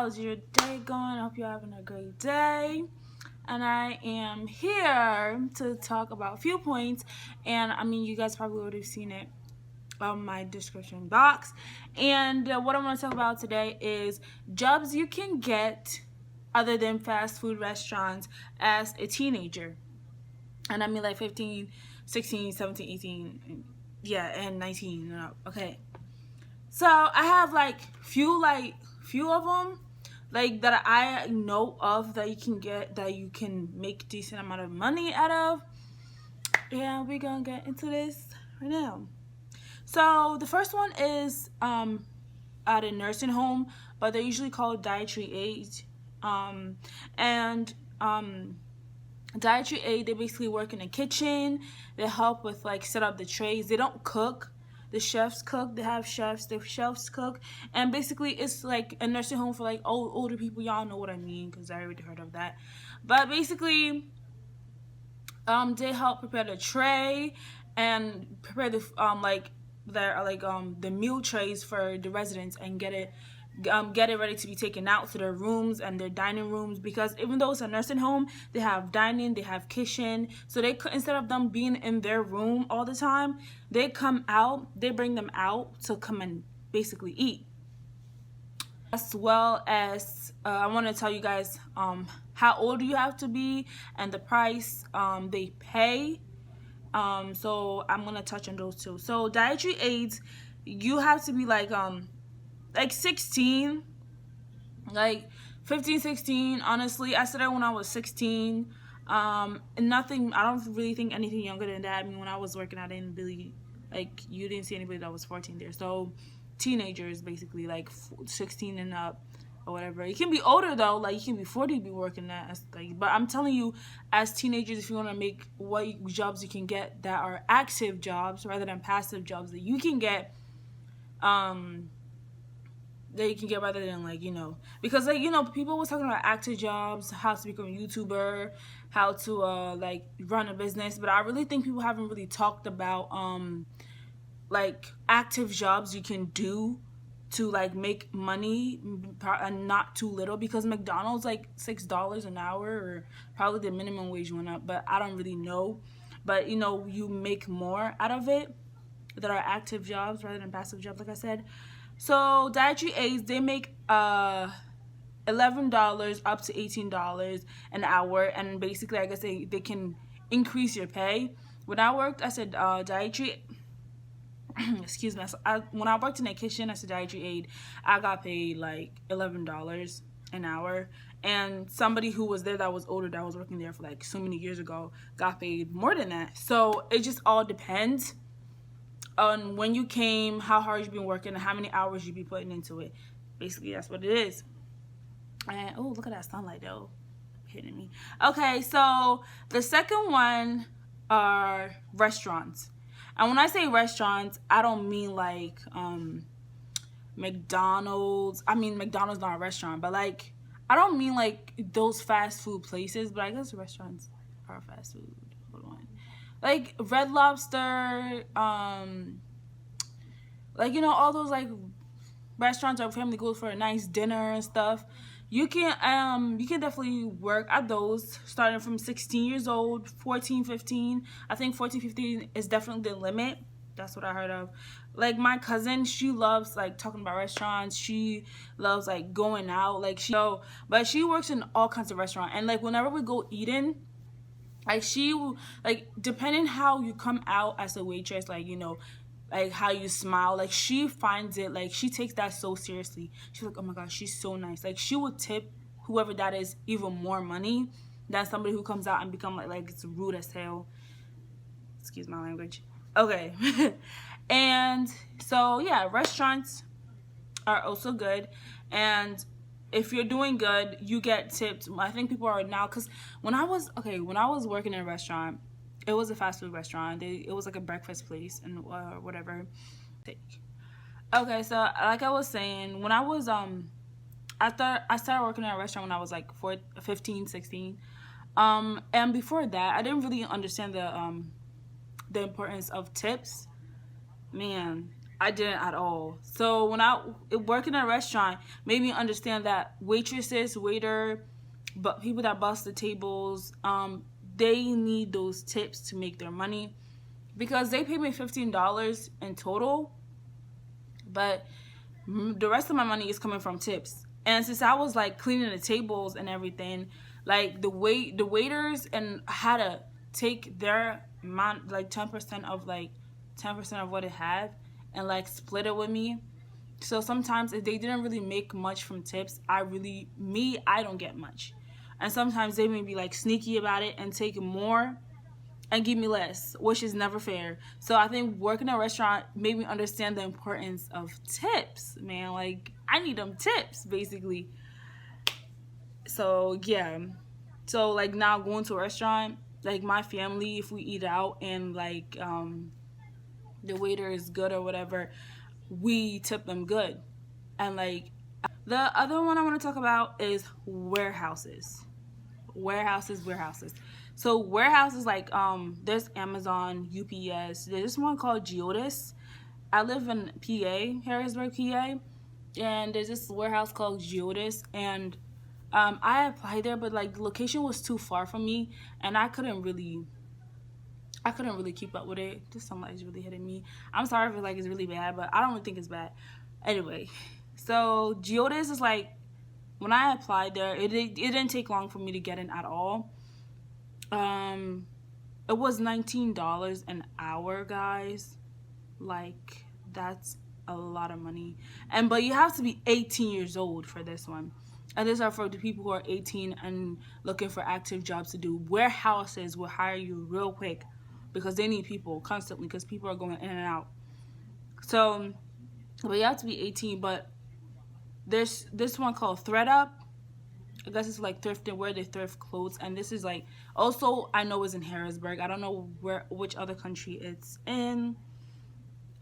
How's your day going? I hope you're having a great day. And I am here to talk about a few points. And I mean, you guys probably would have seen it on my description box. And what I want to talk about today is jobs you can get other than fast food restaurants as a teenager. And I mean like 15, 16, 17, 18, yeah, and 19. Okay. So I have few of them that I know of that you can get, that you can make decent amount of money out of. Yeah, we're gonna get into this right now. So the first one is at a nursing home, but they're usually called dietary aides. Dietary aid, they basically work in the kitchen. They help with set up the trays. They don't cook. The chefs cook. They have chefs. The chefs cook. And basically it's like a nursing home for older people. Y'all know what I mean because I already heard of that. But basically they help prepare the tray and prepare the the meal trays for the residents and get it ready to be taken out to their rooms and their dining rooms, because even though it's a nursing home, they have dining, they have kitchen. So they could, instead of them being in their room all the time, they bring them out to come and basically eat. As well as I want to tell you guys how old you have to be and the price they pay. So I'm gonna touch on those two. So dietary aids, you have to be 16, 15, 16. Honestly, I started when I was 16. And nothing, I don't really think anything younger than that. I mean, when I was working, I didn't really, you didn't see anybody that was 14 there. So teenagers, basically, 16 and up or whatever. You can be older though, you can be 40 be working that. But I'm telling you, as teenagers, if you want to make what jobs you can get that are active jobs rather than passive jobs that you can get, that you can get rather than because people was talking about active jobs, how to become a YouTuber, how to run a business, but I really think people haven't really talked about active jobs you can do to make money and not too little, because McDonald's $6 an hour, or probably the minimum wage went up, but I don't really know. But you make more out of it that are active jobs rather than passive jobs, like I said. So dietary aids, they make $11 up to $18 an hour, and basically I guess they can increase your pay. When I worked as a dietary excuse me, when I worked in a kitchen as a dietary aid, I got paid $11 an hour, and somebody who was there that was older, that was working there for so many years ago, got paid more than that. So it just all depends on when you came, how hard you've been working, and how many hours you be putting into it. Basically, that's what it is. And oh, look at that sunlight though hitting me. Okay, so the second one are restaurants. And when I say restaurants, I don't mean McDonald's. I mean, McDonald's not a restaurant, but I don't mean those fast food places, but I guess restaurants are fast food. Hold on. Red Lobster, all those restaurants where family goes for a nice dinner and stuff. You can definitely work at those starting from 16 years old, 14, 15. I think 14, 15 is definitely the limit. That's what I heard of. My cousin, she loves talking about restaurants. She loves going out. But she works in all kinds of restaurants, and whenever we go eating, she will depending how you come out as a waitress, how you smile, she finds it, she takes that so seriously. She's oh my gosh, she's so nice. She would tip whoever that is even more money than somebody who comes out and become it's rude as hell. Excuse my language. Okay. And so yeah, restaurants are also good, and if you're doing good, you get tipped. I think people are now, because when I was working in a restaurant, it was a fast food restaurant. It was a breakfast place and whatever. Okay, so like I was saying, when I was I started working in a restaurant when I was 15, 16. And before that, I didn't really understand the importance of tips. Man, I didn't at all. So when I working in a restaurant made me understand that waitresses, waiter, but people that bust the tables, they need those tips to make their money, because they pay me $15 in total, but the rest of my money is coming from tips. And since I was like cleaning the tables and everything, like the waiters and had to take their amount, like 10% of like 10% of what it had, and like split it with me. So sometimes if they didn't really make much from tips, I don't get much. And sometimes they may be like sneaky about it and take more and give me less, which is never fair. So I think working in a restaurant made me understand the importance of tips, man. Like, I need them tips, basically. So yeah. So like now going to a restaurant, like my family, if we eat out and like the waiter is good or whatever, we tip them good. And like the other one I want to talk about is warehouses. Warehouses. So warehouses, like there's Amazon, UPS. There's this one called Geodis. I live in PA, Harrisburg, PA, and there's this warehouse called Geodis, and I applied there, but like the location was too far from me, and I couldn't really keep up with it. Just somebody's really hitting me. I'm sorry if it's really bad, but I don't really think it's bad. Anyway, so Geodis is like, when I applied there, it didn't take long for me to get in at all. It was $19 an hour, guys. Like, that's a lot of money. But you have to be 18 years old for this one. And these are for the people who are 18 and looking for active jobs to do. Warehouses will hire you real quick because they need people constantly, because people are going in and out. So, but you have to be 18. But there's this one called ThreadUp. I guess it's like thrifting, where they thrift clothes. And this is like, also I know it's in Harrisburg. I don't know which other country it's in.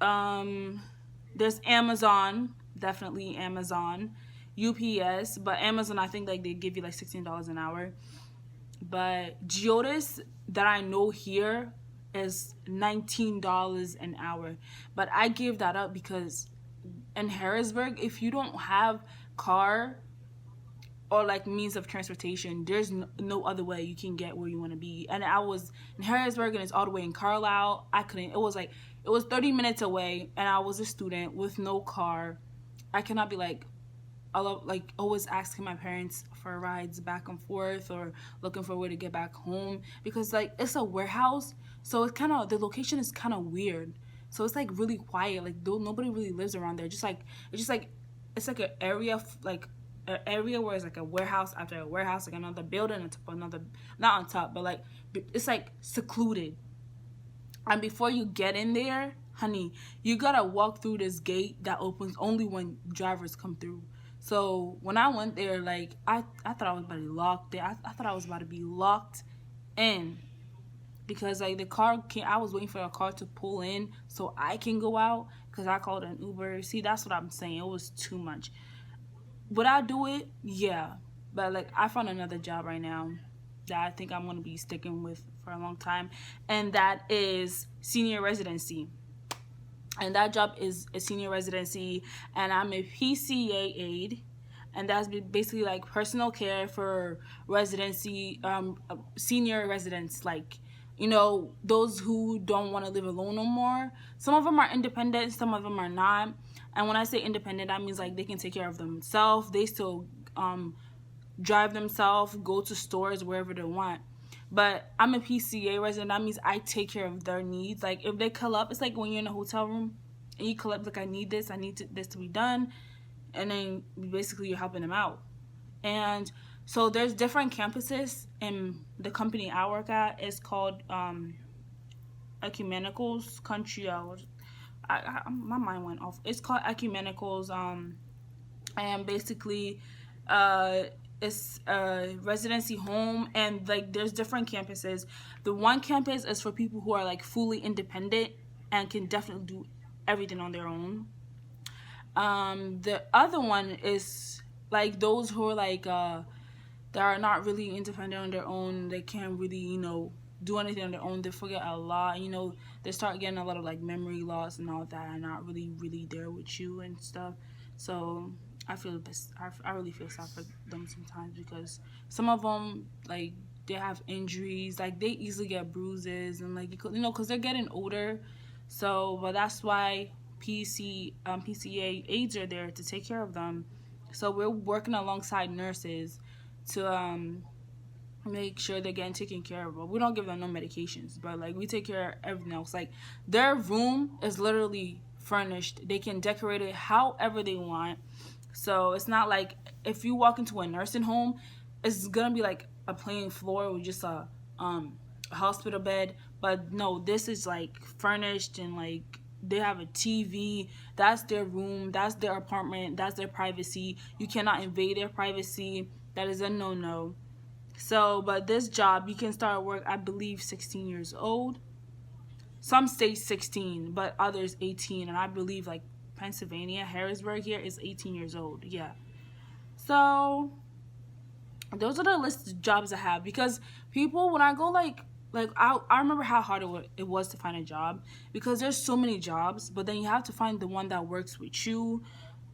There's Amazon, definitely Amazon, UPS, but Amazon, I think like they give you like $16 an hour. But Geodis that I know here is $19 an hour. But I give that up because in Harrisburg, if you don't have car or like means of transportation, there's no other way you can get where you want to be. And I was in Harrisburg and it's all the way in Carlisle. I couldn't. It was 30 minutes away, and I was a student with no car. I cannot be like always asking my parents for rides back and forth or looking for a way to get back home, because like it's a warehouse, so it's kind of, the location is kind of weird. So it's like really quiet. Like nobody really lives around there. It's like an area like an area where it's like a warehouse after a warehouse, like another building on top of another, not on top, but like it's like secluded. And before you get in there, honey, you gotta walk through this gate that opens only when drivers come through. So when I went there, like I thought I was about to be locked there. I thought I was about to be locked in, because like the car came. I was waiting for a car to pull in so I can go out, because I called an Uber. See, that's what I'm saying. It was too much. Would I do it? Yeah. But like I found another job right now that I think I'm going to be sticking with for a long time, and that is senior residency. And that job is a senior residency, and I'm a PCA aide, and that's basically like personal care for residency, senior residents, like, you know, those who don't want to live alone no more. Some of them are independent, some of them are not. And when I say independent, that means like they can take care of themselves. They still drive themselves, go to stores, wherever they want. But I'm a PCA resident. That means I take care of their needs. Like if they call up, it's like when you're in a hotel room and you call up like, I need this, this to be done, and then basically you're helping them out. And so there's different campuses in the company I work at. It's called Ecumenicals Country. My mind went off. It's called Ecumenicals. And basically, it's a residency home, and like there's different campuses. The one campus is for people who are like fully independent and can definitely do everything on their own. The other one is like those who are like that are not really independent on their own. They can't really, you know, do anything on their own, they forget a lot. You know, they start getting a lot of like memory loss and all that, and not really there with you and stuff. So I feel this. I really feel sad for them sometimes, because some of them, like, they have injuries, like they easily get bruises, and like, you know, because they're getting older. So, but that's why PCA aides are there to take care of them. So we're working alongside nurses to make sure they're getting taken care of. But we don't give them no medications, but like we take care of everything else. Like their room is literally furnished. They can decorate it however they want. So it's not like if you walk into a nursing home, it's gonna be like a plain floor with just a hospital bed. But no, this is like furnished, and like they have a TV. That's their room. That's their apartment. That's their privacy. You cannot invade their privacy. That is a no-no. So, but this job, you can start work, I believe, 16 years old. Some states 16, but others 18. And I believe like Pennsylvania, Harrisburg here is 18 years old. Yeah. So those are the list of jobs I have, because people, when I go like I remember how hard it was to find a job, because there's so many jobs, but then you have to find the one that works with you.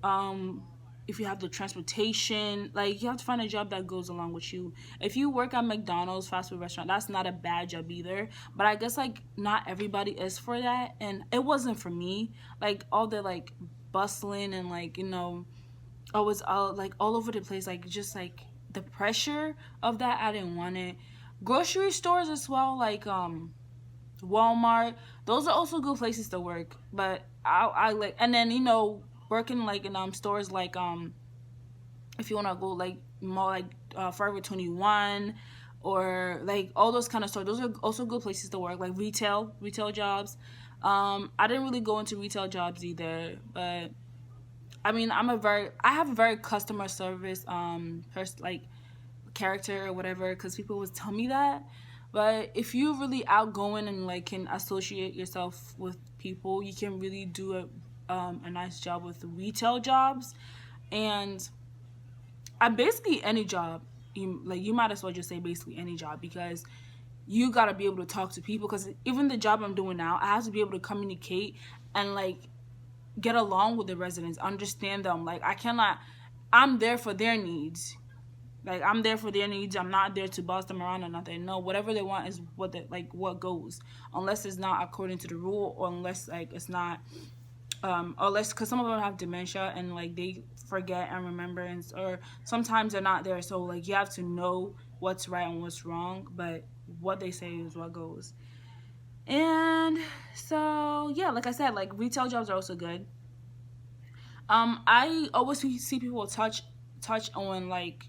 um if you have the transportation, like you have to find a job that goes along with you. If you work at McDonald's fast food restaurant, that's not a bad job either, but I guess like not everybody is for that, and it wasn't for me. Like all the like bustling and like, you know, always all like all over the place, like just like the pressure of that, I didn't want it. Grocery stores as well, like Walmart, those are also good places to work, but I like, and then, you know, working like in stores like if you want to go like more like Forever 21, or like all those kind of stores, those are also good places to work, like retail jobs. I didn't really go into retail jobs either, but I mean, I have a very customer service like character or whatever, because people always tell me that. But if you're really outgoing and like can associate yourself with people, you can really do a nice job with retail jobs. And I basically any job, you might as well just say basically any job, because you got to be able to talk to people, because even the job I'm doing now, I have to be able to communicate and like get along with the residents, understand them. Like I cannot, I'm there for their needs. Like I'm there for their needs. I'm not there to boss them around or nothing. No, whatever they want is what goes, unless it's not according to the rule, or unless like it's not unless, because some of them have dementia and like they forget and remembrance, or sometimes they're not there. So like you have to know what's right and what's wrong, but what they say is what goes. And so yeah, like I said, like retail jobs are also good. I always see people touch on like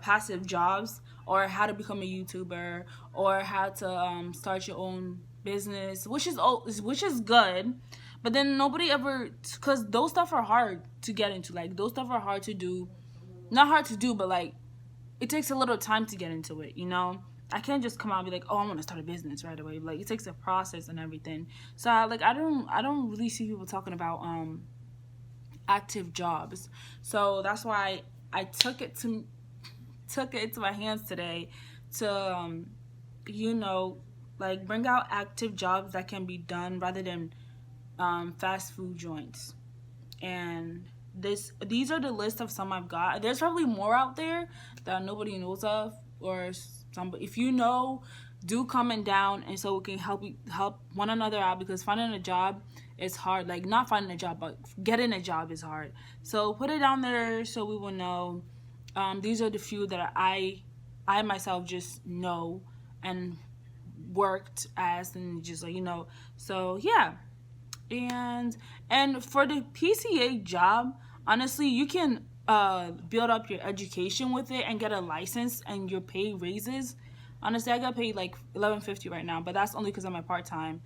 passive jobs, or how to become a YouTuber, or how to start your own business, which is good. But then nobody ever, because those stuff are hard to get into. Like those stuff are hard to do, not hard to do, but like it takes a little time to get into it. You know, I can't just come out and be like, oh, I'm gonna start a business right away. Like it takes a process and everything. So I don't really see people talking about active jobs. So that's why I took it into my hands today to you know, like bring out active jobs that can be done rather than fast food joints. And these are the list of some I've got. There's probably more out there that nobody knows of, or some. If you know, do comment down, and so we can help one another out, because finding a job is hard. Like not finding a job, but getting a job is hard. So put it down there so we will know. These are the few that I myself just know and worked as, and just like, you know. So yeah. And for the PCA job, honestly, you can build up your education with it and get a license, and your pay raises. Honestly, I got paid like $11.50 right now, but that's only because I'm a part-time,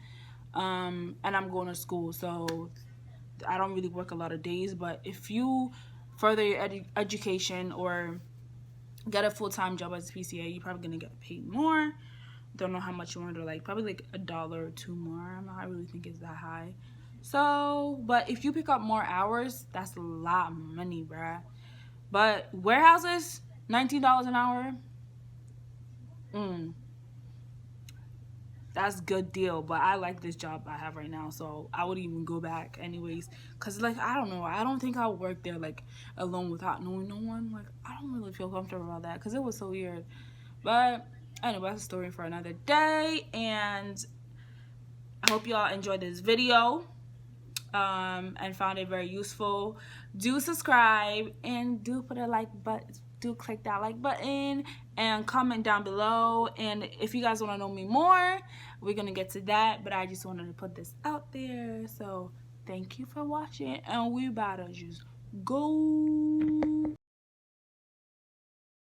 and I'm going to school, so I don't really work a lot of days. But if you further your education or get a full-time job as a PCA, you're probably gonna get paid more. Don't know how much you want to, like probably like $1 or $2 more. I really think it's that high. So, but if you pick up more hours, that's a lot of money, bruh. But warehouses, $19 an hour. that's good deal. But I like this job I have right now, so I would even go back anyways. Cause like I don't know, I don't think I'll work there like alone without knowing no one. Like I don't really feel comfortable about that because it was so weird. But anyway, that's a story for another day, and I hope y'all enjoyed this video and found it very useful. Do subscribe and do put a like button. Do click that like button and comment down below. And if you guys want to know me more, we're gonna get to that. But I just wanted to put this out there. So thank you for watching, and we about to just go.